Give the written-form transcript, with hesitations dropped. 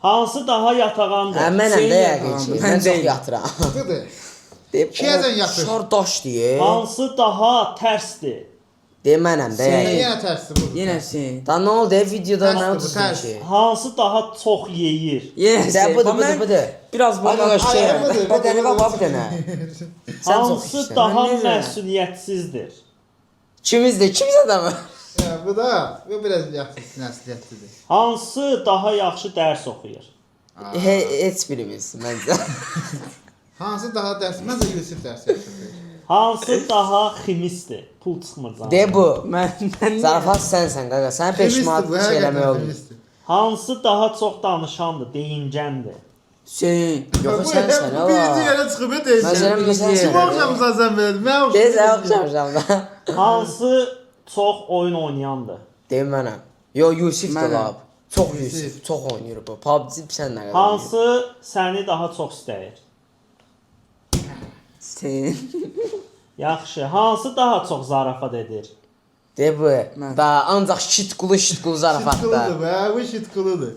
Hansı daha yatağandır? Mənəm də Şey yəqin ki. yatıram, Mən mən çox deyim. yatıram. Budur. Deyib, İkiyəzən yatır. Şardaş deyir. Hansı daha tərsdir? Deyib mənəm də Şey- yəqin. Yenə tərsdir bu. Yenə sen. Da nə oldu videoda Tərsdir nə bu, tutdun tərs. ki? Hansı daha çox yeyir? Yenə Də sen. budur, budur, budur. Biraz bana şey. Ayağımıdır. Bədəni var var bir dənə. Sən çox Hansı işsən. daha Mən necə? məsuliyyətsizdir? Kimizdir? Kimiz adamı? Bu da bu biraz yaxşı sinəsliyyətlidir. Hansı daha yaxşı dərs oxuyur? Heç birimiz məncə. Hansı daha dərs? Məncə Yusif dərs yaxşıdır. Hansı daha ximisdir? Pul çıxmır canım. De bu. Mən Zarafat sənsən qaqa. Sən 5 manat şey eləmək olmur. Hansı daha çox danışandır, deyingəndir? sen. Yox sənsən ha. Birinci yerə çıxıb deyirsən. Məsələn bir Kim sənsən. oxşamısan sən belə? Mən oxşamısan. Deyirsən oxşamışam da. Hansı çox oyun oynayandır? Deyim mənəm. Yo Yusif də Mənəm. lab. Çox Yusif, çox oynayır bu. PUBG sən nə qədər? Hansı səni daha çox istəyir? Sen. Yaxşı. Hansı daha çox zarafat edir? De bu. Mən. Da ancaq şit qulu zarafatda. Şitqılıdır, bu şitqılıdır.